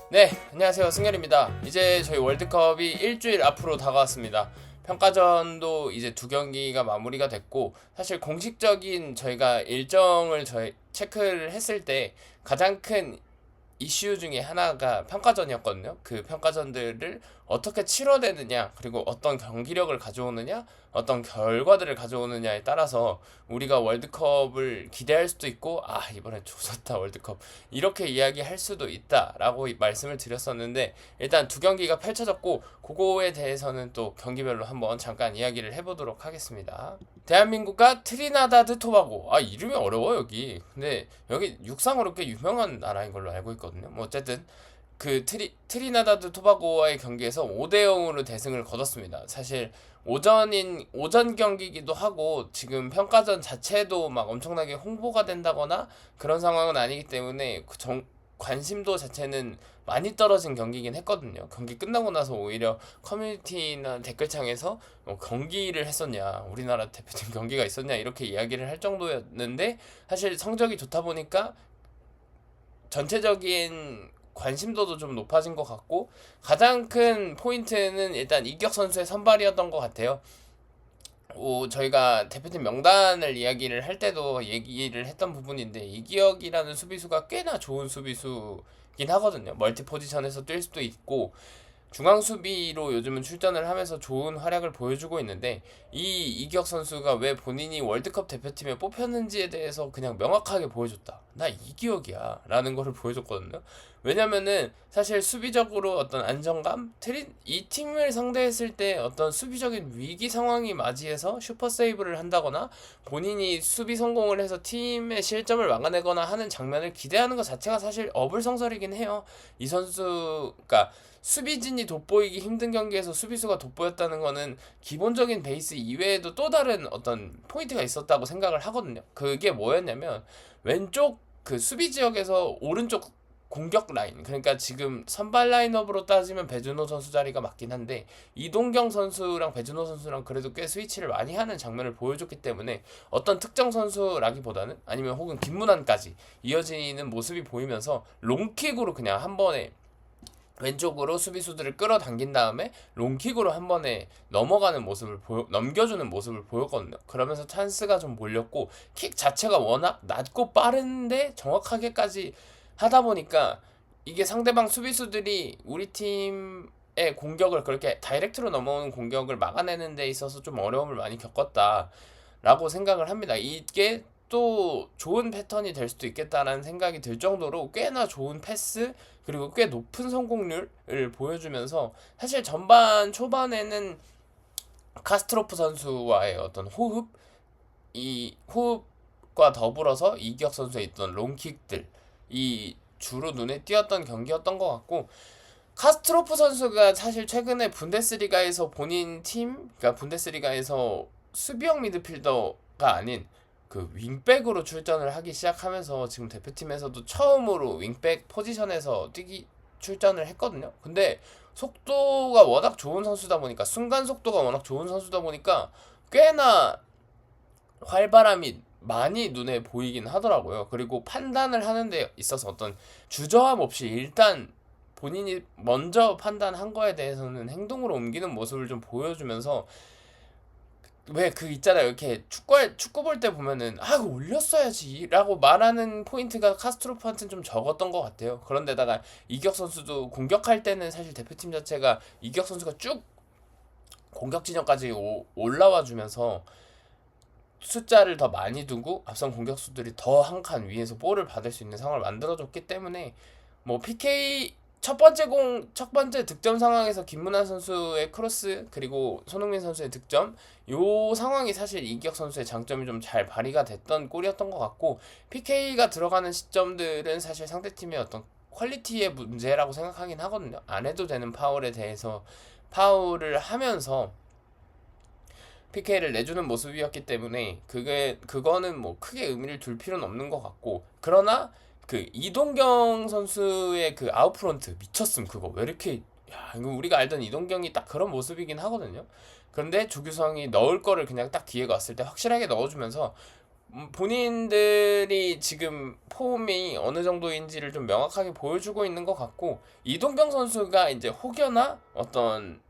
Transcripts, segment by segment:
네, 안녕하세요. 승열입니다. 이제 저희 월드컵이 일주일 앞으로 다가왔습니다. 평가전도 이제 두 경기가 마무리가 됐고, 사실 공식적인 저희가 일정을 체크를 했을 때 가장 큰 이슈 중에 하나가 평가전이었거든요. 그 평가전들을 어떻게 치러내느냐, 그리고 어떤 경기력을 가져오느냐, 어떤 결과들을 가져오느냐에 따라서 우리가 월드컵을 기대할 수도 있고, 아, 이번에 조졌다, 월드컵. 이렇게 이야기할 수도 있다라고 말씀을 드렸었는데, 일단 두 경기가 펼쳐졌고, 그거에 대해서는 또 경기별로 한번 잠깐 이야기를 해보도록 하겠습니다. 대한민국과 트리나다드 토바고. 아, 이름이 어려워, 여기. 근데 여기 육상으로 꽤 유명한 나라인 걸로 알고 있거든요. 뭐 어쨌든 그 트리나다드 토바고와의 경기에서 5대 0으로 대승을 거뒀습니다. 사실 오전 경기이기도 하고 지금 평가전 자체도 막 엄청나게 홍보가 된다거나 그런 상황은 아니기 때문에 관심도 자체는 많이 떨어진 경기긴 했거든요. 경기 끝나고 나서 오히려 커뮤니티나 댓글창에서 경기를 했었냐, 우리나라 대표팀 경기가 있었냐 이렇게 이야기를 할 정도였는데, 사실 성적이 좋다 보니까 전체적인 관심도도 좀 높아진 것 같고, 가장 큰 포인트는 일단 이격 선수의 선발이었던 것 같아요. 저희가 대표팀 명단을 이야기를 할 때도 얘기를 했던 부분인데, 이기혁이라는 수비수가 꽤나 좋은 수비수긴 하거든요. 멀티 포지션에서 뛸 수도 있고 중앙 수비로 요즘은 출전을 하면서 좋은 활약을 보여주고 있는데, 이 이기혁 선수가 왜 본인이 월드컵 대표팀에 뽑혔는지에 대해서 그냥 명확하게 보여줬다. 나 이기혁이야 라는 거를 보여줬거든요. 왜냐면은 사실 수비적으로 어떤 안정감, 이 팀을 상대했을 때 어떤 수비적인 위기 상황이 맞이해서 슈퍼 세이브를 한다거나 본인이 수비 성공을 해서 팀의 실점을 막아내거나 하는 장면을 기대하는 것 자체가 사실 어불성설이긴 해요. 이 선수가 수비진이 돋보이기 힘든 경기에서 수비수가 돋보였다는 거는 기본적인 베이스 이외에도 또 다른 어떤 포인트가 있었다고 생각을 하거든요. 그게 뭐였냐면, 왼쪽 그 수비 지역에서 오른쪽 공격 라인, 그러니까 지금 선발 라인업으로 따지면 배준호 선수 자리가 맞긴 한데, 이동경 선수랑 배준호 선수랑 그래도 꽤 스위치를 많이 하는 장면을 보여줬기 때문에 어떤 특정 선수라기보다는, 아니면 혹은 김문환까지 이어지는 모습이 보이면서 롱킥으로 그냥 한 번에 왼쪽으로 수비수들을 끌어당긴 다음에 롱킥으로 한 번에 넘겨주는 모습을 보였거든요. 그러면서 찬스가 좀 몰렸고, 킥 자체가 워낙 낮고 빠른데 정확하게까지 하다 보니까 이게 상대방 수비수들이 우리 팀의 공격을, 그렇게 다이렉트로 넘어오는 공격을 막아내는 데 있어서 좀 어려움을 많이 겪었다라고 생각을 합니다. 이게 또 좋은 패턴이 될 수도 있겠다라는 생각이 들 정도로 꽤나 좋은 패스, 그리고 꽤 높은 성공률을 보여주면서, 사실 전반 초반에는 카스트로프 선수와의 어떤 이 호흡과 더불어서 이기혁 선수의 있던 롱킥들, 이 주로 눈에 띄었던 경기였던 것 같고, 카스트로프 선수가 사실 최근에 분데스리가에서 본인 팀, 그러니까 분데스리가에서 수비형 미드필더가 아닌 그 윙백으로 출전을 하기 시작하면서 지금 대표팀에서도 처음으로 윙백 포지션에서 출전을 했거든요. 근데 속도가 워낙 좋은 선수다 보니까, 순간 속도가 워낙 좋은 선수다 보니까 꽤나 활발함이 많이 눈에 보이긴 하더라고요. 그리고 판단을 하는 데 있어서 어떤 주저함 없이 일단 본인이 먼저 판단한 거에 대해서는 행동으로 옮기는 모습을 좀 보여주면서, 왜 그 있잖아요. 이렇게 축구 볼 때 보면은 아, 이거 올렸어야지 라고 말하는 포인트가 카스트로프한테는 좀 적었던 것 같아요. 그런데다가 이격 선수도 공격할 때는 사실 대표팀 자체가 이격 선수가 쭉 공격 진영까지 올라와 주면서 숫자를 더 많이 두고 앞선 공격수들이 더 한 칸 위에서 볼을 받을 수 있는 상황을 만들어줬기 때문에, 뭐 PK 첫 번째 득점 상황에서 김문환 선수의 크로스, 그리고 손흥민 선수의 득점, 요 상황이 사실 이기혁 선수의 장점이 좀 잘 발휘가 됐던 골이었던 것 같고, PK가 들어가는 시점들은 사실 상대팀의 어떤 퀄리티의 문제라고 생각하긴 하거든요. 안 해도 되는 파울에 대해서 파울을 하면서 PK를 내주는 모습이었기 때문에 그거는 뭐 크게 의미를 둘 필요는 없는 것 같고, 그러나 그 이동경 선수의 그 아웃프론트 미쳤음. 그거 왜 이렇게, 야, 이거 우리가 알던 이동경이 딱 그런 모습이긴 하거든요. 그런데 조규성이 넣을 거를 그냥 딱 기회가 왔을 때 확실하게 넣어주면서 본인들이 지금 폼이 어느 정도인지를 좀 명확하게 보여주고 있는 것 같고, 이동경 선수가 이제 혹여나 어떤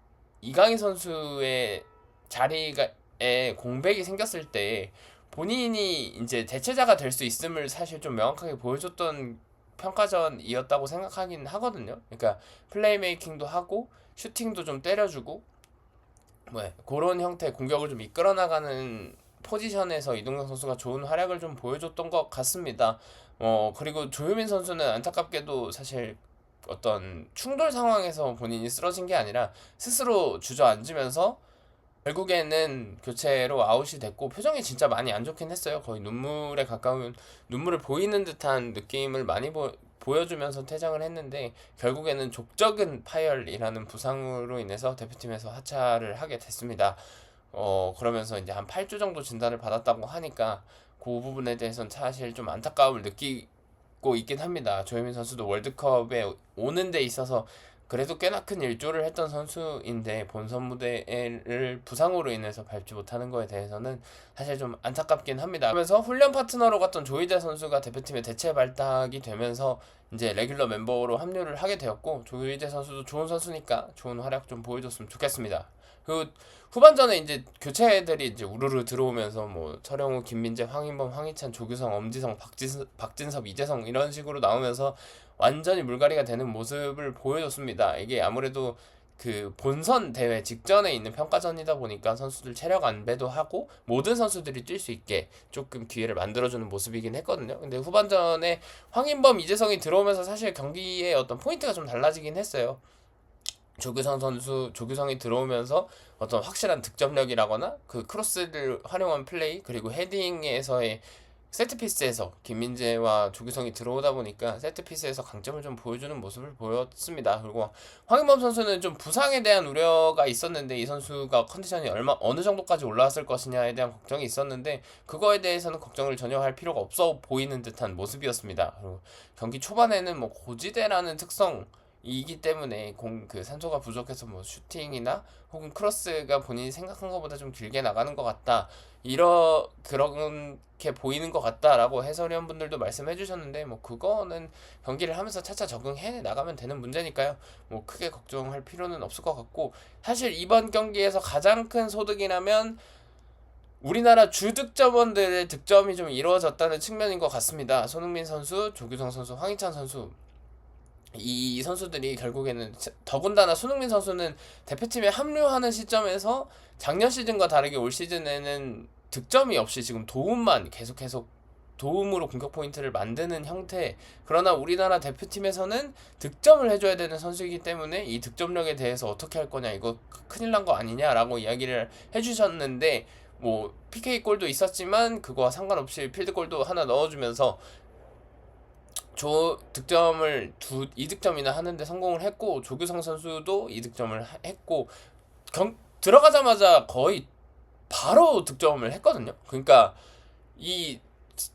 이강인 선수의 자리에 공백이 생겼을 때 본인이 이제 대체자가 될 수 있음을 사실 좀 명확하게 보여줬던 평가전이었다고 생각하긴 하거든요. 그러니까 플레이메이킹도 하고 슈팅도 좀 때려주고 뭐 그런 형태의 공격을 좀 이끌어 나가는 포지션에서 이동경 선수가 좋은 활약을 좀 보여줬던 것 같습니다. 그리고 조효민 선수는 안타깝게도 사실 어떤 충돌 상황에서 본인이 쓰러진 게 아니라 스스로 주저앉으면서 결국에는 교체로 아웃이 됐고, 표정이 진짜 많이 안 좋긴 했어요. 거의 눈물에 가까운, 눈물을 보이는 듯한 느낌을 많이 보여주면서 퇴장을 했는데, 결국에는 족적은 파열이라는 부상으로 인해서 대표팀에서 하차를 하게 됐습니다. 그러면서 이제 한 8주 정도 진단을 받았다고 하니까 그 부분에 대해서는 사실 좀 안타까움을 느끼고 있긴 합니다. 조혜민 선수도 월드컵에 오는 데 있어서 그래도 꽤나 큰 일조를 했던 선수인데 본선 무대를 부상으로 인해서 밟지 못하는 거에 대해서는 사실 좀 안타깝긴 합니다. 그러면서 훈련 파트너로 갔던 조희재 선수가 대표팀에 대체 발탁이 되면서 이제 레귤러 멤버로 합류를 하게 되었고, 조희재 선수도 좋은 선수니까 좋은 활약 좀 보여줬으면 좋겠습니다. 그 후반전에 이제 교체들이 이제 우르르 들어오면서 뭐 철영우, 김민재, 황인범, 황희찬, 조규성, 엄지성, 박진섭, 이재성 이런 식으로 나오면서 완전히 물갈이가 되는 모습을 보여줬습니다. 이게 아무래도 그 본선 대회 직전에 있는 평가전이다 보니까 선수들 체력 안배도 하고 모든 선수들이 뛸 수 있게 조금 기회를 만들어주는 모습이긴 했거든요. 근데 후반전에 황인범, 이재성이 들어오면서 사실 경기의 어떤 포인트가 좀 달라지긴 했어요. 조규성이 들어오면서 어떤 확실한 득점력이라거나 그 크로스를 활용한 플레이, 그리고 헤딩에서의 세트피스에서 김민재와 조규성이 들어오다 보니까 세트피스에서 강점을 좀 보여주는 모습을 보였습니다. 그리고 황인범 선수는 좀 부상에 대한 우려가 있었는데, 이 선수가 컨디션이 어느 정도까지 올라왔을 것이냐에 대한 걱정이 있었는데 그거에 대해서는 걱정을 전혀 할 필요가 없어 보이는 듯한 모습이었습니다. 그리고 경기 초반에는 뭐 고지대라는 특성이기 때문에 그 산소가 부족해서 뭐 슈팅이나 혹은 크로스가 본인이 생각한 것보다 좀 길게 나가는 것 같다, 그렇게 보이는 것 같다라고 해설위원분들도 말씀해 주셨는데, 뭐 그거는 경기를 하면서 차차 적응해 나가면 되는 문제니까요. 뭐 크게 걱정할 필요는 없을 것 같고, 사실 이번 경기에서 가장 큰 소득이라면 우리나라 주득점원들의 득점이 좀 이루어졌다는 측면인 것 같습니다. 손흥민 선수, 조규성 선수, 황희찬 선수, 이 선수들이 결국에는, 더군다나 손흥민 선수는 대표팀에 합류하는 시점에서 작년 시즌과 다르게 올 시즌에는 득점이 없이 지금 도움만 계속해서 도움으로 공격 포인트를 만드는 형태, 그러나 우리나라 대표팀에서는 득점을 해줘야 되는 선수이기 때문에 이 득점력에 대해서 어떻게 할 거냐, 이거 큰일 난 거 아니냐라고 이야기를 해주셨는데, 뭐 PK 골도 있었지만 그거와 상관없이 필드 골도 하나 넣어주면서 득점을 2득점이나 하는데 성공을 했고, 조규성 선수도 2득점을 했고, 들어가자마자 거의 바로 득점을 했거든요. 그러니까 이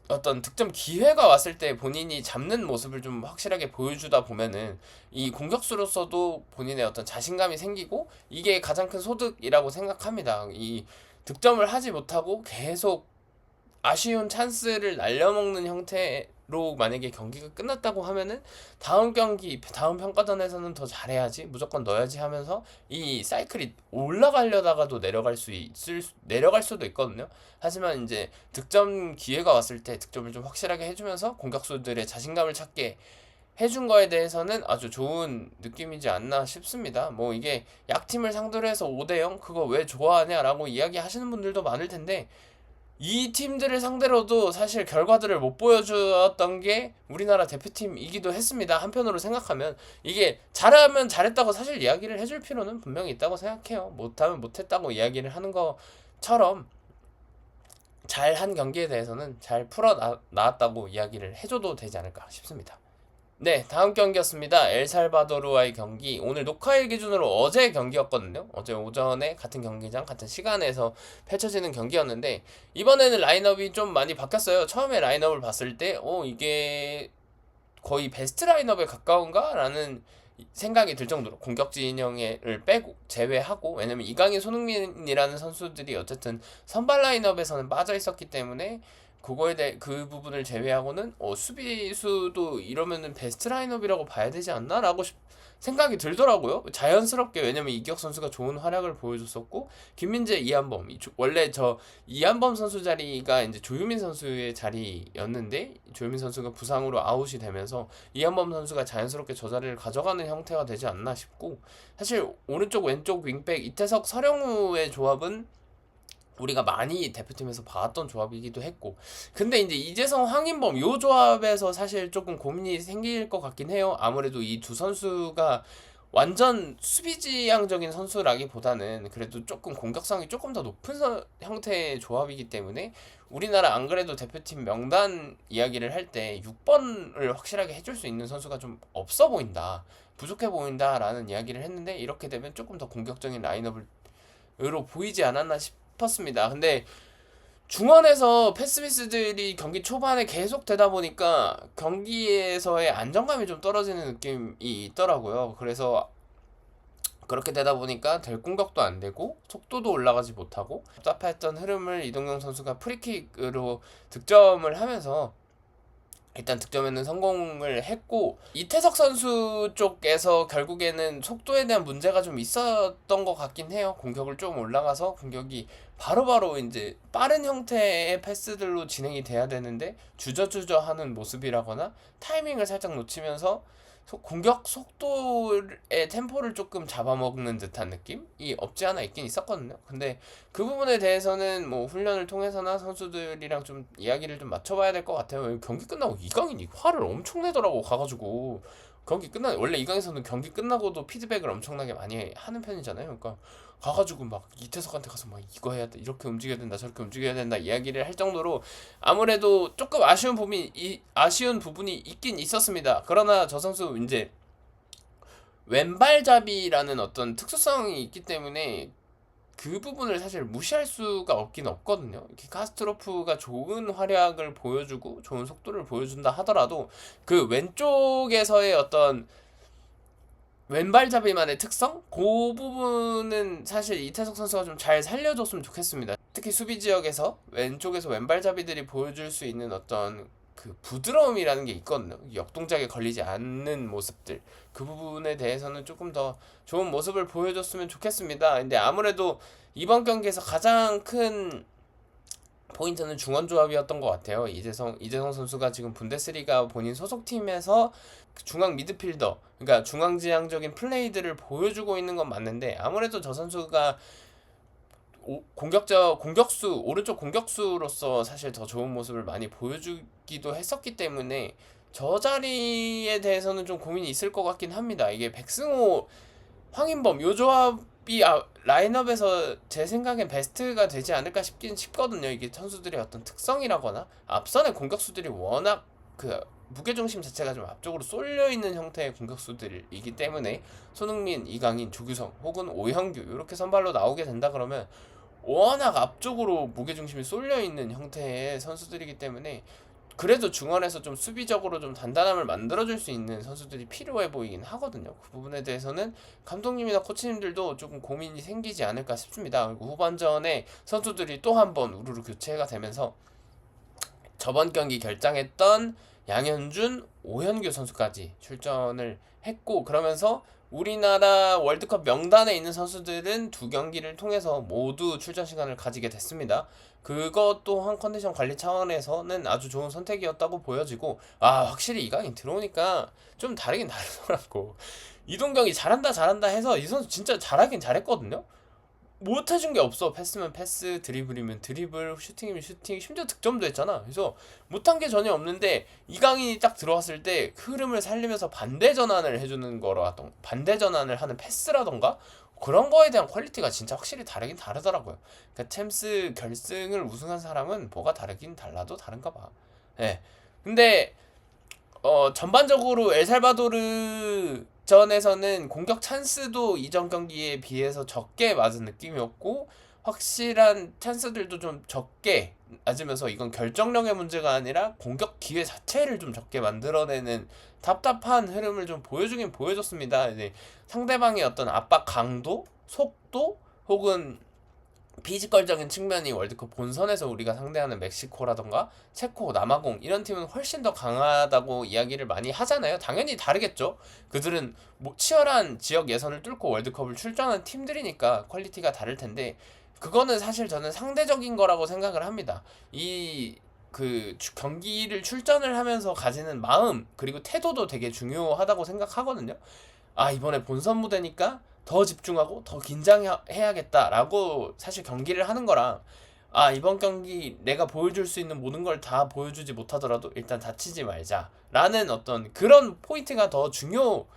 어떤 득점 기회가 왔을 때 본인이 잡는 모습을 좀 확실하게 보여주다 보면은 이 공격수로서도 본인의 어떤 자신감이 생기고, 이게 가장 큰 소득이라고 생각합니다. 이 득점을 하지 못하고 계속 아쉬운 찬스를 날려먹는 형태로 만약에 경기가 끝났다고 하면은 다음 경기, 다음 평가전에서는 더 잘해야지, 무조건 넣어야지 하면서 이 사이클이 올라가려다가도 내려갈 수도 있거든요. 하지만 이제 득점 기회가 왔을 때 득점을 좀 확실하게 해주면서 공격수들의 자신감을 찾게 해준 거에 대해서는 아주 좋은 느낌이지 않나 싶습니다. 뭐 이게 약팀을 상대로 해서 5대0 그거 왜 좋아하냐라고 이야기하시는 분들도 많을 텐데, 이 팀들을 상대로도 사실 결과들을 못 보여주었던 게 우리나라 대표팀이기도 했습니다. 한편으로 생각하면 이게 잘하면 잘했다고 사실 이야기를 해줄 필요는 분명히 있다고 생각해요. 못하면 못했다고 이야기를 하는 것처럼 잘한 경기에 대해서는 잘 나왔다고 이야기를 해줘도 되지 않을까 싶습니다. 네, 다음 경기였습니다. 엘살바도르와의 경기. 오늘 녹화일 기준으로 어제 경기였거든요. 어제 오전에 같은 경기장, 같은 시간에서 펼쳐지는 경기였는데, 이번에는 라인업이 좀 많이 바뀌었어요. 처음에 라인업을 봤을 때, 이게 거의 베스트 라인업에 가까운가? 라는 생각이 들 정도로, 공격 진영을 빼고 제외하고, 왜냐면 이강인, 손흥민이라는 선수들이 어쨌든 선발 라인업에서는 빠져 있었기 때문에 그거에 대해 그 부분을 제외하고는 수비수도 이러면은 베스트 라인업이라고 봐야 되지 않나라고 생각이 들더라고요. 자연스럽게. 왜냐면 이기혁 선수가 좋은 활약을 보여줬었고 김민재, 이한범, 원래 저 이한범 선수 자리가 이제 조유민 선수의 자리였는데 조유민 선수가 부상으로 아웃이 되면서 이한범 선수가 자연스럽게 저 자리를 가져가는 형태가 되지 않나 싶고, 사실 오른쪽 왼쪽 윙백 이태석 서령우의 조합은 우리가 많이 대표팀에서 봐왔던 조합이기도 했고, 근데 이제 이재성 황인범 요 조합에서 사실 조금 고민이 생길 것 같긴 해요. 아무래도 이 두 선수가 완전 수비지향적인 선수라기보다는 그래도 조금 공격성이 조금 더 높은 형태의 조합이기 때문에, 우리나라 안 그래도 대표팀 명단 이야기를 할 때 6번을 확실하게 해줄 수 있는 선수가 좀 없어 보인다, 부족해 보인다라는 이야기를 했는데, 이렇게 되면 조금 더 공격적인 라인업으로 보이지 않았나 싶었습니다. 근데 중원에서 패스미스들이 경기 초반에 계속 되다 보니까 경기에서의 안정감이 좀 떨어지는 느낌이 있더라고요. 그래서 그렇게 되다 보니까 될 공격도 안 되고 속도도 올라가지 못하고 답답했던 흐름을 이동경 선수가 프리킥으로 득점을 하면서 일단 득점에는 성공을 했고, 이태석 선수 쪽에서 결국에는 속도에 대한 문제가 좀 있었던 것 같긴 해요. 공격을 좀 올라가서 공격이 바로바로 이제 빠른 형태의 패스들로 진행이 돼야 되는데 주저주저 하는 모습이라거나 타이밍을 살짝 놓치면서 공격 속도의 템포를 조금 잡아먹는 듯한 느낌이 없지 않아 있긴 있었거든요. 근데 그 부분에 대해서는 뭐 훈련을 통해서나 선수들이랑 좀 이야기를 좀 맞춰봐야 될 것 같아요. 경기 끝나고 이강인이 화를 엄청 내더라고. 가가지고 원래 이강인 선수는 경기 끝나고도 피드백을 엄청나게 많이 하는 편이잖아요. 그러니까 가가지고 막 이태석한테 가서 막 이거 해야 돼, 이렇게 움직여야 된다, 저렇게 움직여야 된다 이야기를 할 정도로 아무래도 조금 아쉬운 부분이 있긴 있었습니다. 그러나 저 선수 이제 왼발잡이라는 어떤 특수성이 있기 때문에 그 부분을 사실 무시할 수가 없긴 없거든요. 이렇게 카스트로프가 좋은 활약을 보여주고 좋은 속도를 보여준다 하더라도 그 왼쪽에서의 어떤 왼발잡이만의 특성? 그 부분은 사실 이태석 선수가 좀 잘 살려줬으면 좋겠습니다. 특히 수비 지역에서 왼쪽에서 왼발잡이들이 보여줄 수 있는 어떤 그 부드러움이라는 게 있거든요. 역동작에 걸리지 않는 모습들. 그 부분에 대해서는 조금 더 좋은 모습을 보여줬으면 좋겠습니다. 근데 아무래도 이번 경기에서 가장 큰 포인트는 중원 조합이었던 것 같아요. 이재성 선수가 지금 분데스리가 본인 소속팀에서 중앙 미드필더, 그러니까 중앙지향적인 플레이들을 보여주고 있는 건 맞는데, 아무래도 저 선수가 오른쪽 공격수로서 사실 더 좋은 모습을 많이 보여주기도 했었기 때문에 저 자리에 대해서는 좀 고민이 있을 것 같긴 합니다. 이게 백승호, 황인범 요 조합이 라인업에서 제 생각엔 베스트가 되지 않을까 싶긴 싶거든요. 이게 선수들의 어떤 특성이라거나 앞선의 공격수들이 워낙 그 무게중심 자체가 좀 앞쪽으로 쏠려 있는 형태의 공격수들이기 때문에 손흥민, 이강인, 조규성 혹은 오현규 이렇게 선발로 나오게 된다 그러면 워낙 앞쪽으로 무게중심이 쏠려 있는 형태의 선수들이기 때문에 그래도 중원에서 좀 수비적으로 좀 단단함을 만들어줄 수 있는 선수들이 필요해 보이긴 하거든요. 그 부분에 대해서는 감독님이나 코치님들도 조금 고민이 생기지 않을까 싶습니다. 그리고 후반전에 선수들이 또 한 번 우르르 교체가 되면서 저번 경기 결장했던 양현준, 오현규 선수까지 출전을 했고, 그러면서 우리나라 월드컵 명단에 있는 선수들은 두 경기를 통해서 모두 출전 시간을 가지게 됐습니다. 그것 또한 컨디션 관리 차원에서는 아주 좋은 선택이었다고 보여지고, 확실히 이강인 들어오니까 좀 다르긴 다르더라고. 이동경이 잘한다 해서 이 선수 진짜 잘하긴 잘했거든요. 못해준 게 없어. 패스면 패스, 드리블이면 드리블, 슈팅이면 슈팅, 심지어 득점도 했잖아. 그래서 못한 게 전혀 없는데 이강인이 딱 들어왔을 때 흐름을 살리면서 반대 전환을 해주는 거라던가, 반대 전환을 하는 패스라던가 그런 거에 대한 퀄리티가 진짜 확실히 다르긴 다르더라고요. 그러니까 챔스 결승을 우승한 사람은 뭐가 다르긴 달라도 다른가 봐. 예. 근데 전반적으로 엘살바도르 전에서는 공격 찬스도 이전 경기에 비해서 적게 맞은 느낌이었고, 확실한 찬스들도 좀 적게 맞으면서 이건 결정력의 문제가 아니라 공격 기회 자체를 좀 적게 만들어내는 답답한 흐름을 좀 보여주긴 보여줬습니다. 이제 상대방의 어떤 압박 강도, 속도 혹은 피지컬적인 측면이 월드컵 본선에서 우리가 상대하는 멕시코라던가 체코, 남아공 이런 팀은 훨씬 더 강하다고 이야기를 많이 하잖아요. 당연히 다르겠죠. 그들은 뭐 치열한 지역 예선을 뚫고 월드컵을 출전한 팀들이니까 퀄리티가 다를 텐데 그거는 사실 저는 상대적인 거라고 생각을 합니다. 이 경기를 출전을 하면서 가지는 마음 그리고 태도도 되게 중요하다고 생각하거든요. 아, 이번에 본선 무대니까 더 집중하고 더 긴장해야겠다라고 사실 경기를 하는 거랑, 아, 이번 경기 내가 보여줄 수 있는 모든 걸 다 보여주지 못하더라도 일단 다치지 말자라는 어떤 그런 포인트가 더 중요하게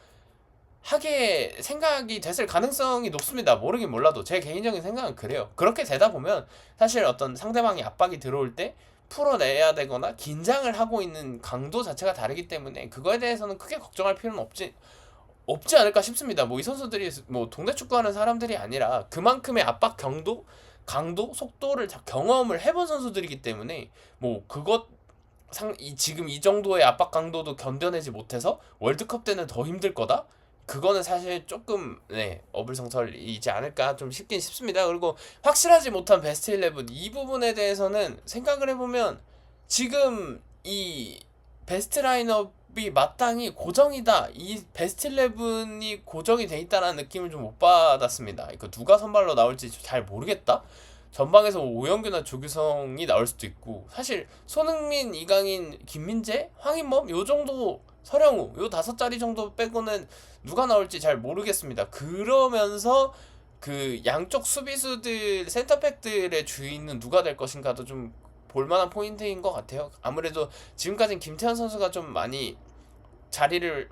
생각이 됐을 가능성이 높습니다. 모르긴 몰라도 제 개인적인 생각은 그래요. 그렇게 되다 보면 사실 어떤 상대방이 압박이 들어올 때 풀어내야 되거나 긴장을 하고 있는 강도 자체가 다르기 때문에 그거에 대해서는 크게 걱정할 필요는 없지 않을까 싶습니다. 뭐 이 선수들이 뭐 동네 축구하는 사람들이 아니라 그만큼의 압박 강도, 속도를 다 경험을 해본 선수들이기 때문에 뭐 지금 이 정도의 압박 강도도 견뎌내지 못해서 월드컵 때는 더 힘들 거다? 그거는 사실 조금 어불성설이지 않을까 좀 싶긴 싶습니다. 그리고 확실하지 못한 베스트 11 이 부분에 대해서는 생각을 해보면 지금 이 베스트 라인업이 마땅히 고정이다, 이 베스트 11이 고정이 돼 있다라는 느낌을 좀 못 받았습니다. 이거 누가 선발로 나올지 잘 모르겠다. 전방에서 오영규나 조규성이 나올 수도 있고, 사실 손흥민, 이강인, 김민재, 황인범 요 정도, 서령우 요 5자리 정도 빼고는 누가 나올지 잘 모르겠습니다. 그러면서 그 양쪽 수비수들, 센터백들의 주인은 누가 될 것인가도 좀 볼만한 포인트인 것 같아요. 아무래도 지금까지는 김태현 선수가 좀 많이 자리를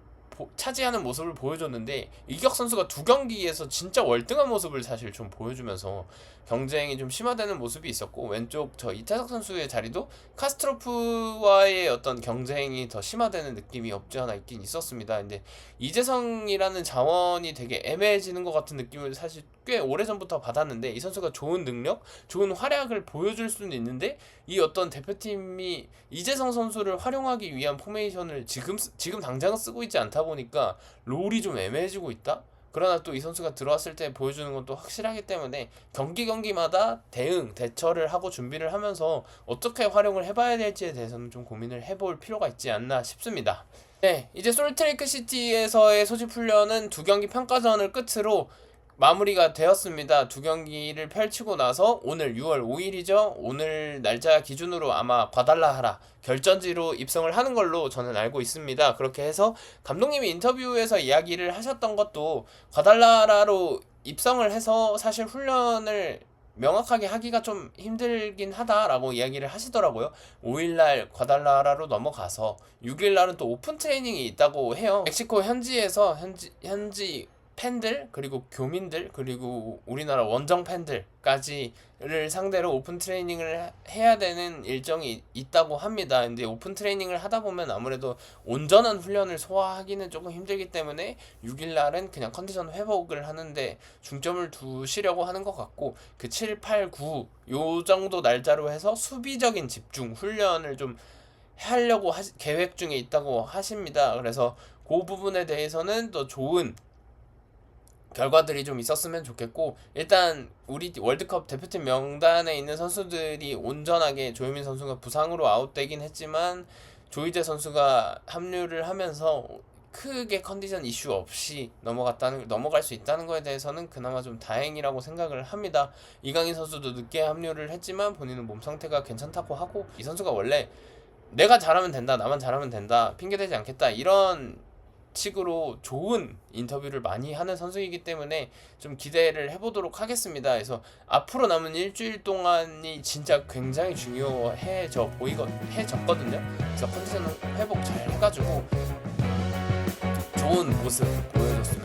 차지하는 모습을 보여줬는데, 이격 선수가 2경기에서 진짜 월등한 모습을 사실 좀 보여주면서 경쟁이 좀 심화되는 모습이 있었고, 왼쪽 저 이태석 선수의 자리도 카스트로프와의 어떤 경쟁이 더 심화되는 느낌이 없지 않아 있긴 있었습니다. 근데 이재성이라는 자원이 되게 애매해지는 것 같은 느낌을 사실 꽤 오래전부터 받았는데, 이 선수가 좋은 능력, 좋은 활약을 보여줄 수는 있는데 이 어떤 대표팀이 이재성 선수를 활용하기 위한 포메이션을 지금 당장은 쓰고 있지 않다 보니까 롤이 좀 애매해지고 있다? 그러나 또 이 선수가 들어왔을 때 보여주는 건 또 확실하기 때문에 경기마다 대처를 하고 준비를 하면서 어떻게 활용을 해봐야 될지에 대해서는 좀 고민을 해볼 필요가 있지 않나 싶습니다. 네, 이제 솔트레이크 시티에서의 소집 훈련은 2경기 평가전을 끝으로 마무리가 되었습니다. 2경기를 펼치고 나서 오늘 6월 5일이죠. 오늘 날짜 기준으로 아마 과달라하라 결전지로 입성을 하는 걸로 저는 알고 있습니다. 그렇게 해서 감독님이 인터뷰에서 이야기를 하셨던 것도 과달라하라로 입성을 해서 사실 훈련을 명확하게 하기가 좀 힘들긴 하다라고 이야기를 하시더라고요. 5일날 과달라하라로 넘어가서 6일날은 또 오픈 트레이닝이 있다고 해요. 멕시코 현지에서 현지 팬들, 그리고 교민들, 그리고 우리나라 원정 팬들까지를 상대로 오픈 트레이닝을 해야 되는 일정이 있다고 합니다. 근데 오픈 트레이닝을 하다 보면 아무래도 온전한 훈련을 소화하기는 조금 힘들기 때문에 6일날은 그냥 컨디션 회복을 하는데 중점을 두시려고 하는 것 같고, 그 7, 8, 9 요 정도 날짜로 해서 수비적인 집중 훈련을 좀 하려고 계획 중에 있다고 하십니다. 그래서 그 부분에 대해서는 더 좋은 결과들이 좀 있었으면 좋겠고, 일단 우리 월드컵 대표팀 명단에 있는 선수들이 온전하게, 조효민 선수가 부상으로 아웃되긴 했지만 조이제 선수가 합류를 하면서 크게 컨디션 이슈 없이 넘어갈 수 있다는 거에 대해서는 그나마 좀 다행이라고 생각을 합니다. 이강인 선수도 늦게 합류를 했지만 본인은 몸 상태가 괜찮다고 하고, 이 선수가 원래 내가 잘하면 된다, 나만 잘하면 된다, 핑계대지 않겠다, 이런 식으로 좋은 인터뷰를 많이 하는 선수이기 때문에 좀 기대를 해보도록 하겠습니다. 그래서 앞으로 남은 일주일 동안이 진짜 굉장히 해졌거든요. 그래서 컨디션 회복 잘 해가지고 좋은 모습 보여줬습니다.